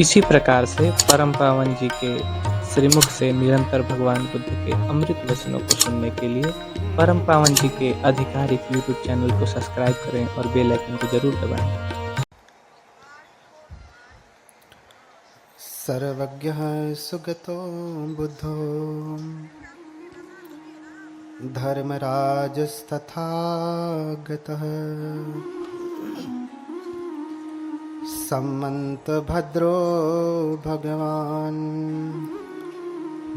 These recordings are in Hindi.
इसी प्रकार से परम पावन जी के श्रीमुख से निरंतर भगवान बुद्ध के अमृत वचनों को सुनने के लिए परम पावन जी के आधिकारिक यूट्यूब चैनल को सब्सक्राइब करें और बेल आइकन को जरूर दबाएं। सर्वज्ञः सुगतो बुद्धो धर्मराजस्तथागतः सम्मन्तभद्रो भगवान्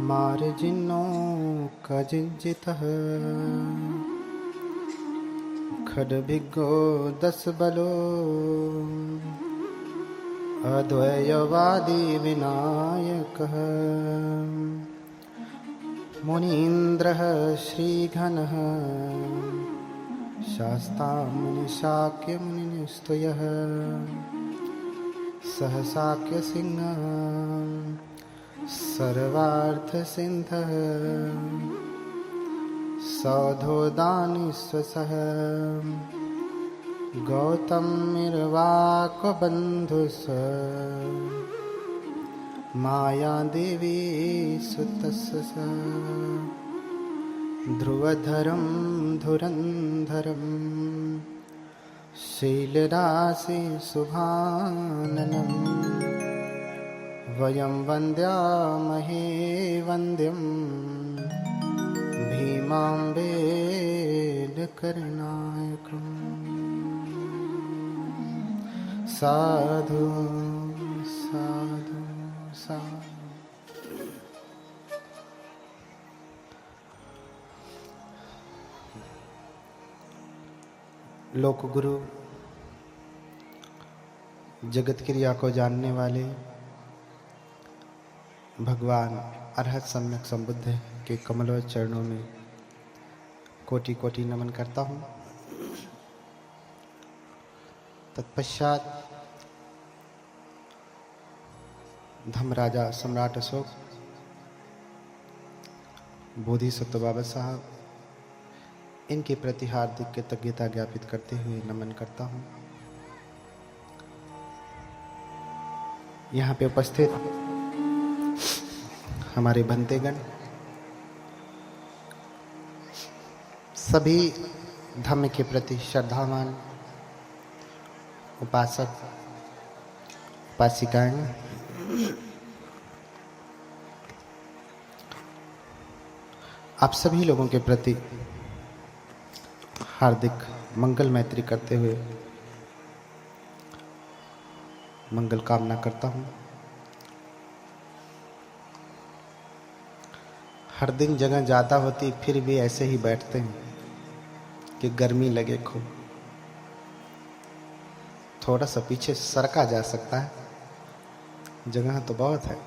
मार्जिनो कजिञ्जितः खड्भिगो दशबलो अद्वयवादी विनायकः मुनीन्द्रः श्रीघनः शास्तामुनिशाक्यमुनिस्तुयः सहशाक्यसिंहः सर्वार्थसिन्धः सौधोदानीश्वसः गौतमिर्वाकबन्धुः मायादेवी सुतस्य ध्रुवधरं धुरन्धरं शीलराशिशुभाननं वयं वन्द्यामहे वन्द्यं भीमाम्बेडकरनायकम्। साधु साधु साधु। लोकगुरु, जगत क्रिया को जानने वाले भगवान अरहत सम्यक संबुद्ध के कमलवत चरणों में कोटि कोटि नमन करता हूँ। तत्पश्चात धर्मराजा सम्राट अशोक, बोधिसत्व बाबा साहब, इनके प्रति हार्दिक कृतज्ञता ज्ञापित करते हुए नमन करता हूँ। यहाँ पे उपस्थित हमारे बंतेगण, सभी धर्म के प्रति श्रद्धावान उपासक उपासिकाएं, आप सभी लोगों के प्रति हार्दिक मंगल मैत्री करते हुए मंगल कामना करता हूँ। हर दिन जगह ज़्यादा होती फिर भी ऐसे ही बैठते हैं कि गर्मी लगे खूब। थोड़ा सा पीछे सरका जा सकता है, जगह तो बहुत है।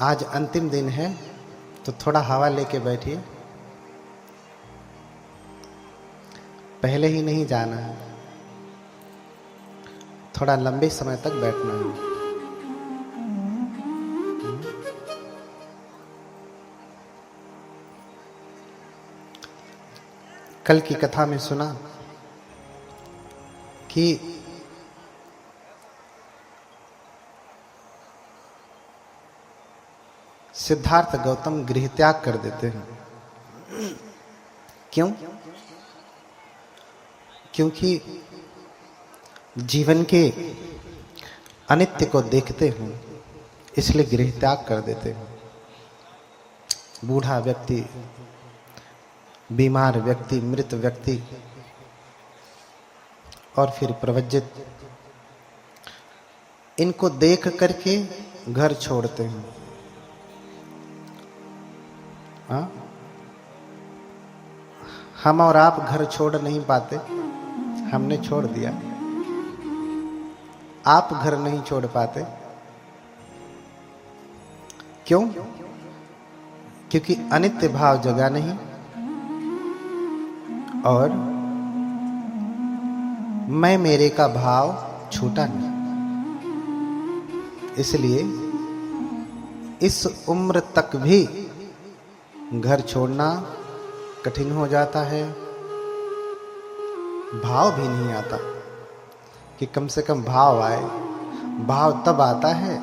आज अंतिम दिन है तो थोड़ा हवा लेके बैठिए, पहले ही नहीं जाना है, थोड़ा लंबे समय तक बैठना है। कल की कथा में सुना कि सिद्धार्थ गौतम गृह त्याग कर देते हैं। क्यों? क्योंकि जीवन के अनित्य को देखते हैं, इसलिए गृह त्याग कर देते हैं। बूढ़ा व्यक्ति, बीमार व्यक्ति, मृत व्यक्ति और फिर प्रवज्जित, इनको देख करके घर छोड़ते हैं। हम और आप घर छोड़ नहीं पाते, हमने छोड़ दिया। आप घर नहीं छोड़ पाते, क्यों? क्योंकि अनित्य भाव जगा नहीं और मैं मेरे का भाव छूटा नहीं। इसलिए इस उम्र तक भी घर छोड़ना कठिन हो जाता है। भाव भी नहीं आता कि कम से कम भाव आए। भाव तब आता है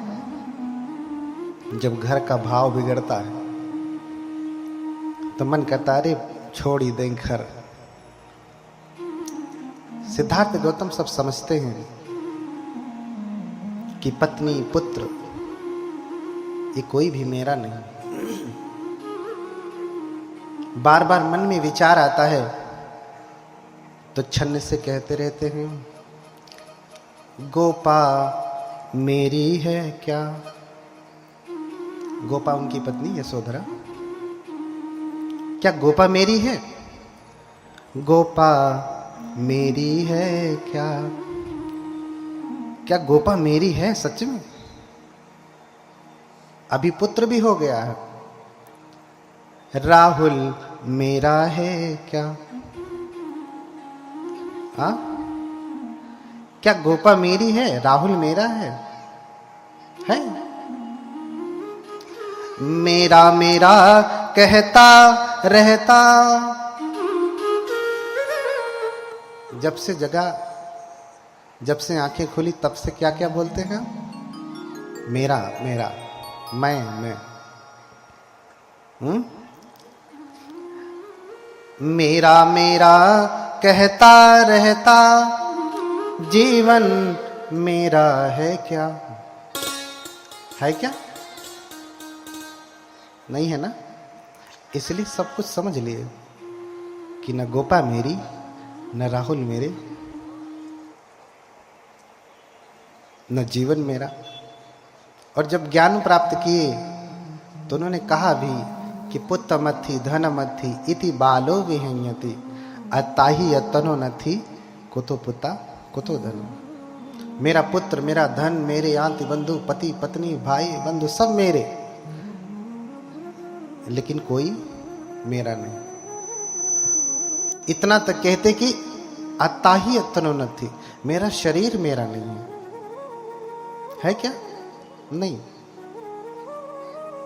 जब घर का भाव बिगड़ता है, तो मन कहता अरे छोड़ ही दें घर। सिद्धार्थ गौतम सब समझते हैं कि पत्नी पुत्र ये कोई भी मेरा नहीं। बार बार मन में विचार आता है तो छन्न से कहते रहते हैं, गोपा मेरी है क्या। गोपा उनकी पत्नी यशोधरा, क्या गोपा मेरी है? गोपा मेरी है क्या? क्या गोपा मेरी है सच में? अभी पुत्र भी हो गया है। राहुल मेरा है क्या? हाँ, क्या गोपा मेरी है? राहुल मेरा है? मेरा मेरा कहता रहता। जब से जगा, जब से आंखें खुली तब से क्या क्या बोलते हैं? मेरा मेरा, मैं। मेरा मेरा कहता रहता, जीवन मेरा है क्या? है क्या? नहीं है ना। इसलिए सब कुछ समझ लिए कि न गोपा मेरी न राहुल मेरे, न जीवन मेरा। और जब ज्ञान प्राप्त किए तो उन्होंने कहा भी कि पुत्र मथी धन मथी इति बालो विहन्यति, अताही अतनो नथी कुतो पुता कुतो धन। मेरा पुत्र, मेरा धन, मेरे आंति बंधु, पति पत्नी भाई बंधु सब मेरे, लेकिन कोई मेरा नहीं। इतना तक कहते कि अताही अतनो नथी, मेरा शरीर मेरा नहीं है क्या? नहीं।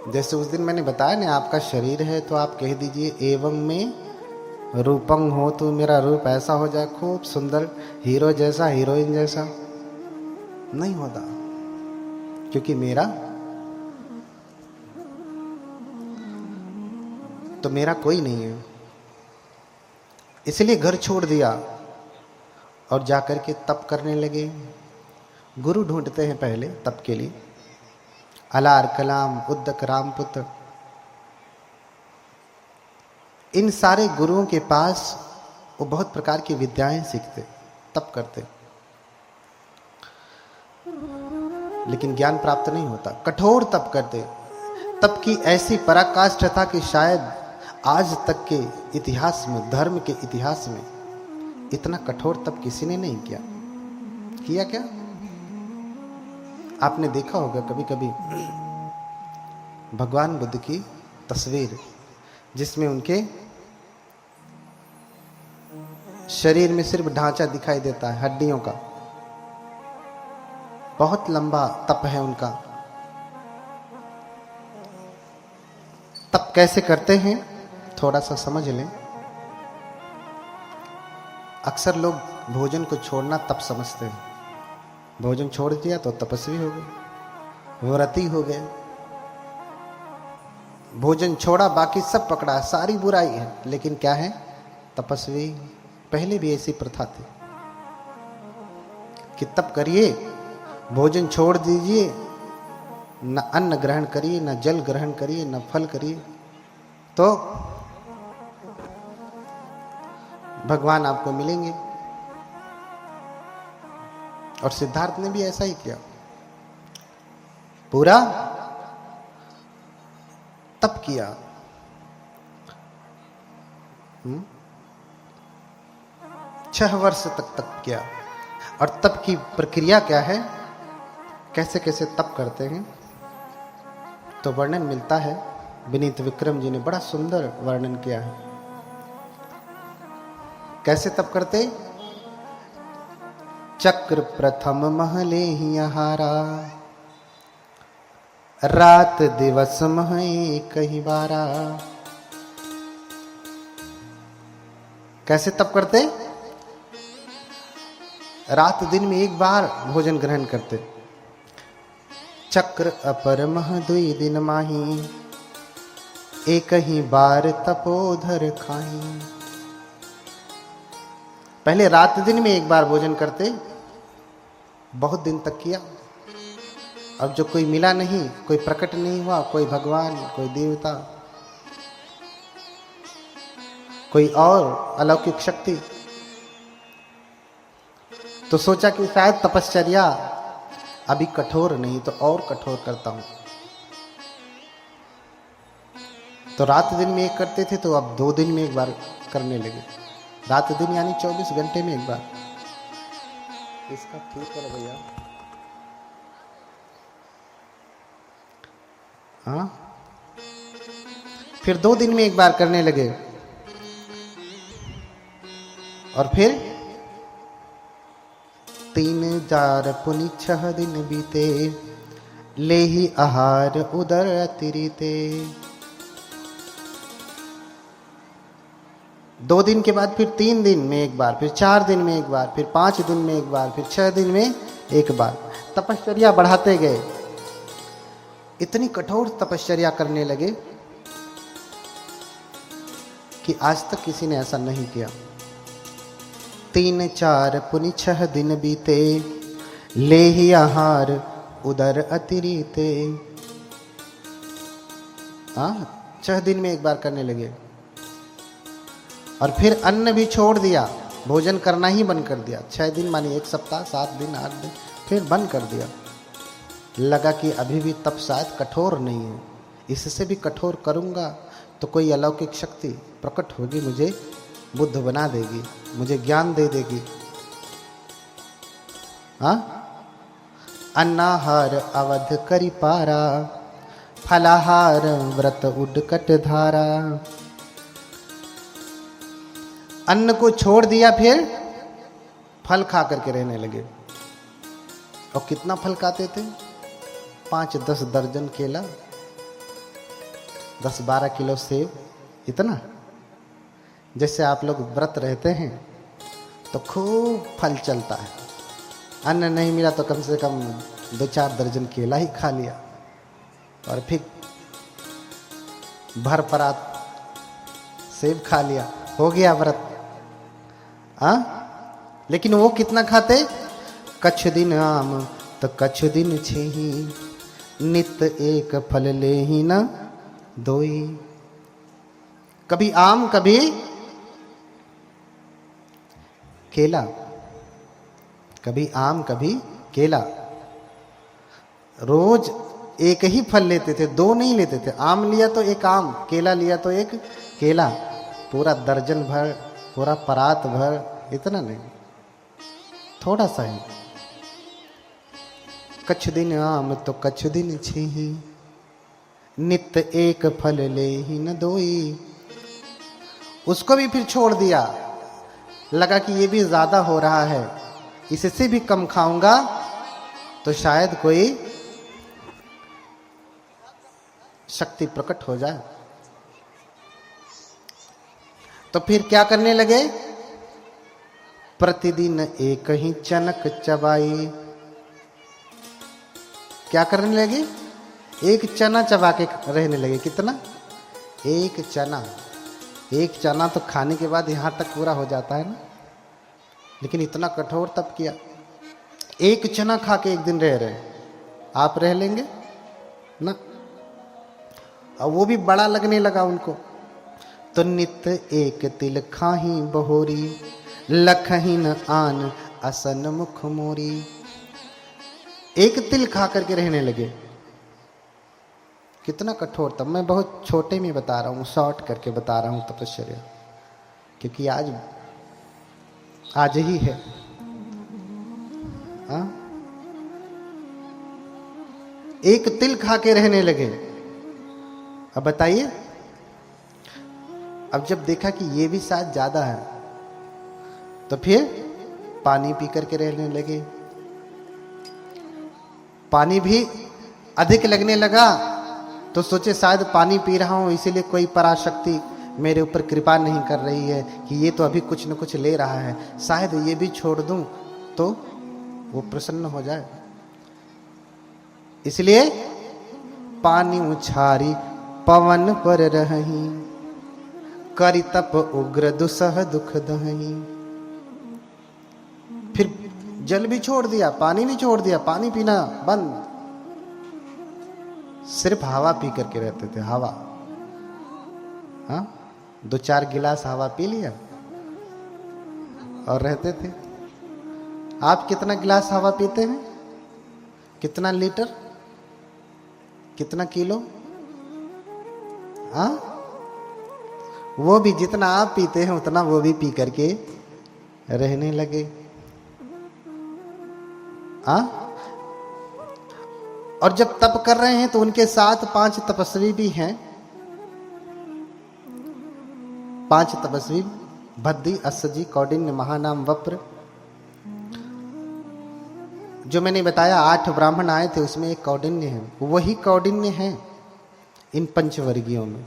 जैसे उस दिन मैंने बताया ना, आपका शरीर है तो आप कह दीजिए एवं में रूपंग हो, तो मेरा रूप ऐसा हो जाए खूब सुंदर, हीरो जैसा, हीरोइन जैसा। नहीं होता, क्योंकि मेरा तो मेरा कोई नहीं है। इसलिए घर छोड़ दिया और जाकर के तप करने लगे। गुरु ढूंढते हैं पहले तप के लिए। अलार कलाम उद्दक रामपुत्र, इन सारे गुरुओं के पास वो बहुत प्रकार की विद्याएं सीखते, तप करते, लेकिन ज्ञान प्राप्त नहीं होता। कठोर तप करते। तप की ऐसी पराकाष्ठा कि शायद आज तक के इतिहास में, धर्म के इतिहास में इतना कठोर तप किसी ने नहीं किया क्या? आपने देखा होगा कभी कभी भगवान बुद्ध की तस्वीर, जिसमें उनके शरीर में सिर्फ ढांचा दिखाई देता है हड्डियों का। बहुत लंबा तप है उनका। तप कैसे करते हैं थोड़ा सा समझ लें। अक्सर लोग भोजन को छोड़ना तप समझते हैं। भोजन छोड़ दिया तो तपस्वी हो गए, व्रती हो गए। भोजन छोड़ा, बाकी सब पकड़ा, सारी बुराई है, लेकिन क्या है? तपस्वी। पहले भी ऐसी प्रथा थी कि तप करिए, भोजन छोड़ दीजिए, न अन्न ग्रहण करिए, न जल ग्रहण करिए, न फल करिए, तो भगवान आपको मिलेंगे। और सिद्धार्थ ने भी ऐसा ही किया। पूरा तप किया। 6 वर्ष तक तप किया। और तप की प्रक्रिया क्या है, कैसे कैसे तप करते हैं, तो वर्णन मिलता है। विनीत विक्रम जी ने बड़ा सुंदर वर्णन किया है। कैसे तप करते? चक्र प्रथम महले ही हारा, रात दिवस मह कहीं बारा। कैसे तप करते? रात दिन में एक बार भोजन ग्रहण करते। चक्र अपर मह दुई दिन माही, एक ही बार तपोधर खाही। पहले रात दिन में एक बार भोजन करते, बहुत दिन तक किया। अब जो कोई मिला नहीं, कोई प्रकट नहीं हुआ, कोई भगवान, कोई देवता, कोई और अलौकिक शक्ति, तो सोचा कि शायद तपश्चर्या अभी कठोर नहीं तो और कठोर करता हूं। तो रात दिन में एक करते थे, तो अब 2 दिन में एक बार करने लगे। रात दिन यानी 24 घंटे में एक बार। इसका ठीक करो भैया। हाँ, फिर 2 दिन में एक बार करने लगे, और फिर 3 4 पुनि 6 दिन बीते, ले ही आहार उदर अतिरिते। 2 दिन के बाद फिर 3 दिन में एक बार, फिर 4 दिन में एक बार, फिर 5 दिन में एक बार, फिर 6 दिन में एक बार तपश्चर्या बढ़ाते गए। इतनी कठोर तपश्चर्या करने लगे कि आज तक किसी ने ऐसा नहीं किया। 3 4 पुनि 6 दिन बीते, ले ही आहार उदर अतिरिते। 6 दिन में एक बार करने लगे, और फिर अन्न भी छोड़ दिया, भोजन करना ही बंद कर दिया। 6 दिन मानी 1 सप्ताह, 7 दिन 8 दिन, फिर बंद कर दिया। लगा कि अभी भी तप शायद कठोर नहीं है, इससे भी कठोर करूंगा तो कोई अलौकिक शक्ति प्रकट होगी, मुझे बुद्ध बना देगी, मुझे ज्ञान दे देगी। अन्नाहार अवध करी पारा, फलाहार व्रत उडकट धारा। अन्न को छोड़ दिया, फिर फल खा करके रहने लगे। और कितना फल खाते थे? 5-10 दर्जन केला, 10-12 किलो सेब, इतना। जैसे आप लोग व्रत रहते हैं तो खूब फल चलता है, अन्न नहीं मिला तो कम से कम 2-4 दर्जन केला ही खा लिया, और फिर भर परात सेब खा लिया, हो गया व्रत। लेकिन वो कितना खाते? कछ दिन आम तो कछ दिन छेही, नित एक फल ले ही न दोई। कभी आम, कभी केला, कभी आम, कभी केला। रोज एक ही फल लेते थे, 2 नहीं लेते थे। आम लिया तो एक आम, केला लिया तो एक केला, पूरा दर्जन भर, पूरा परात भर, इतना नहीं, थोड़ा सा ही। कछ दिन आम तो कछ दिन छेही, नित एक फल ले ही न दोई। उसको भी फिर छोड़ दिया। लगा कि ये भी ज्यादा हो रहा है, इससे भी कम खाऊंगा तो शायद कोई शक्ति प्रकट हो जाए। तो फिर क्या करने लगे? प्रतिदिन एक ही चनक चबाई। क्या करने लगे? एक चना चबा के रहने लगे। कितना? एक चना। एक चना तो खाने के बाद यहां तक पूरा हो जाता है ना, लेकिन इतना कठोर तब किया। एक चना खा के एक दिन रह रहे, आप रह लेंगे ना? और वो भी बड़ा लगने लगा उनको। तो नित एक तिल खाही बहोरी, लखही न आन असन मुख मोरी। एक तिल खा करके रहने लगे। कितना कठोर था। मैं बहुत छोटे में बता रहा हूँ, शॉर्ट करके बता रहा हूँ तपश्चर्या, क्योंकि आज ही है। एक तिल खा के रहने लगे। अब बताइए, अब जब देखा कि ये भी शायद ज्यादा है, तो फिर पानी पी करके रहने लगे। पानी भी अधिक लगने लगा तो सोचे शायद पानी पी रहा हूं इसीलिए कोई पराशक्ति मेरे ऊपर कृपा नहीं कर रही है कि ये तो अभी कुछ न कुछ ले रहा है, शायद ये भी छोड़ दूं तो वो प्रसन्न हो जाए। इसलिए पानी उछारी पवन पर रही, करि तप उग्र दुसह दुख दही। फिर जल भी छोड़ दिया, पानी भी छोड़ दिया, पानी पीना बंद, सिर्फ हवा पी करके रहते थे। हवा, हाँ, 2-4 गिलास हवा पी लिया और रहते थे। आप कितना गिलास हवा पीते हैं? कितना लीटर, कितना किलो? हाँ, वो भी जितना आप पीते हैं उतना वो भी पी करके रहने लगे। हाँ, और जब तप कर रहे हैं तो उनके साथ 5 तपस्वी भी हैं। 5 तपस्वी, भद्दी, अस्सजी, कौंडिन्य, महानाम, वप्र। जो मैंने बताया 8 ब्राह्मण आए थे, उसमें एक कौंडिन्य है। वही कौंडिन्य है इन पंचवर्गीयों में।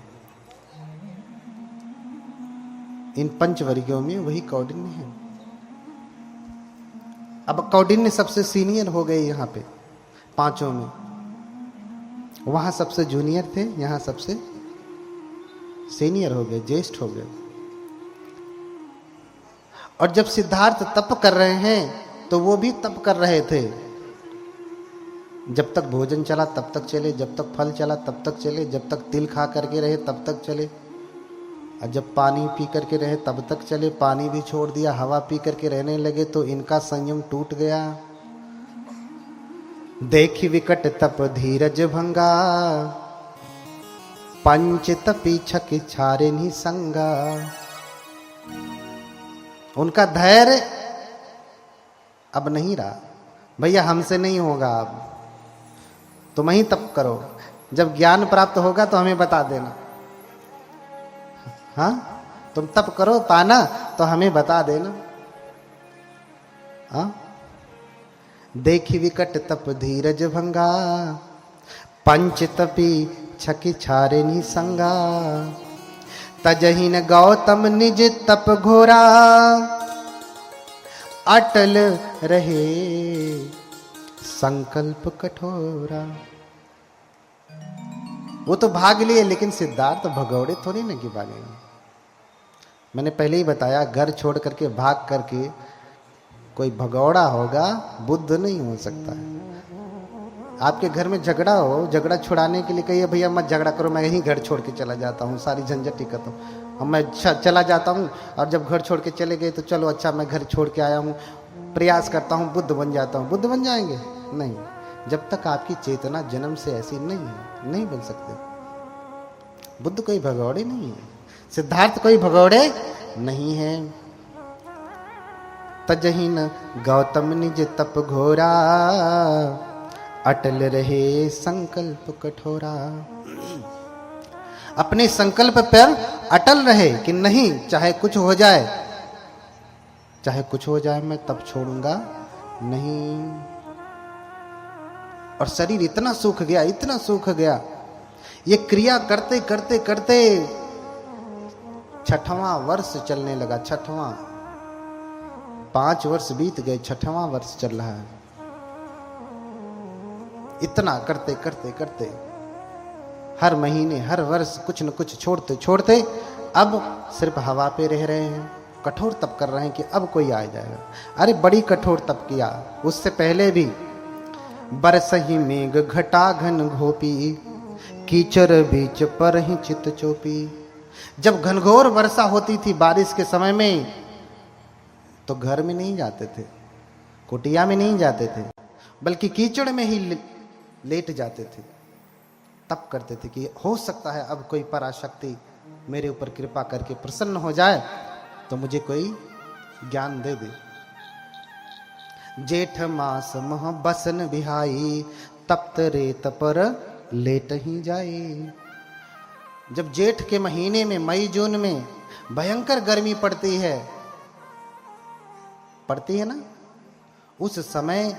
इन पंचवर्गीयों में वही कौंडिन्य है। अब कौंडिन्य सबसे सीनियर हो गए यहां पे 5 में। वहां सबसे जूनियर थे, यहां सबसे सीनियर हो गए, ज्येष्ठ हो गए। और जब सिद्धार्थ तप कर रहे हैं तो वो भी तप कर रहे थे। जब तक भोजन चला तब तक चले, जब तक फल चला तब तक चले, जब तक तिल खा करके रहे तब तक चले, और जब पानी पी करके रहे तब तक चले। पानी भी छोड़ दिया, हवा पी करके रहने लगे तो इनका संयम टूट गया। देखी विकट तप धीरज भंगा, पंच तपी छक छारे निसंगा। उनका धैर्य अब नहीं रहा। भैया हमसे नहीं होगा, अब तुम ही तप करो। जब ज्ञान प्राप्त होगा तो हमें बता देना। हाँ, तुम तप करो पाना तो हमें बता देना। हाँ, देखी विकट तप धीरज भंगा, पंच तपी छकी छारे निसंगा। तजहिन गौतम निज तप घोरा, अटल रहे संकल्प कठोरा। वो तो भाग लिए, लेकिन सिद्धार्थ भगौड़े थोड़ी ना कि भागेंगे। मैंने पहले ही बताया, घर छोड़ करके भाग करके कोई भगौड़ा होगा, बुद्ध नहीं हो सकता है। आपके घर में झगड़ा हो, झगड़ा छुड़ाने के लिए कहिए भैया मत झगड़ा करो, मैं यहीं घर छोड़ के चला जाता हूँ, सारी झंझट ही खत्म, अब मैं चला जाता हूँ। और जब घर छोड़ के चले गए तो चलो अच्छा मैं घर छोड़ के आया हूँ, प्रयास करता हूँ बुद्ध बन जाता हूँ। बुद्ध बन जाएंगे? नहीं, जब तक आपकी चेतना जन्म से ऐसी नहीं है, नहीं बन सकते। बुद्ध कोई भगौड़े नहीं है, सिद्धार्थ कोई भगौड़े नहीं है। तजहिन गौतम निज तप घोरा, अटल रहे संकल्प कठोरा। अपने संकल्प पर अटल रहे कि नहीं, चाहे कुछ हो जाए, चाहे कुछ हो जाए मैं तब छोड़ूंगा नहीं। और शरीर इतना सूख गया, इतना सूख गया, ये क्रिया करते करते करते 6वां वर्ष चलने लगा। 6वां, 5 वर्ष बीत गए, 6वां वर्ष चल रहा है। इतना करते करते करते हर महीने हर वर्ष कुछ न कुछ छोड़ते छोड़ते अब सिर्फ हवा पे रह रहे हैं। कठोर तप कर रहे हैं कि अब कोई आ जाएगा। अरे बड़ी कठोर तप किया। उससे पहले भी बरसही मेघ घटा घन घोपी, कीचड़ बीच पर ही चित चोपी। जब घनघोर वर्षा होती थी बारिश के समय में, तो घर में नहीं जाते थे, कुटिया में नहीं जाते थे, बल्कि कीचड़ में ही लेट जाते थे। तप करते थे कि हो सकता है अब कोई पराशक्ति मेरे ऊपर कृपा करके प्रसन्न हो जाए तो मुझे कोई ज्ञान दे दे। जेठ मास मह बसन बिहाई, तप्त रेत पर लेट ही जाए। जब जेठ के महीने में, मई जून में भयंकर गर्मी पड़ती है ना, उस समय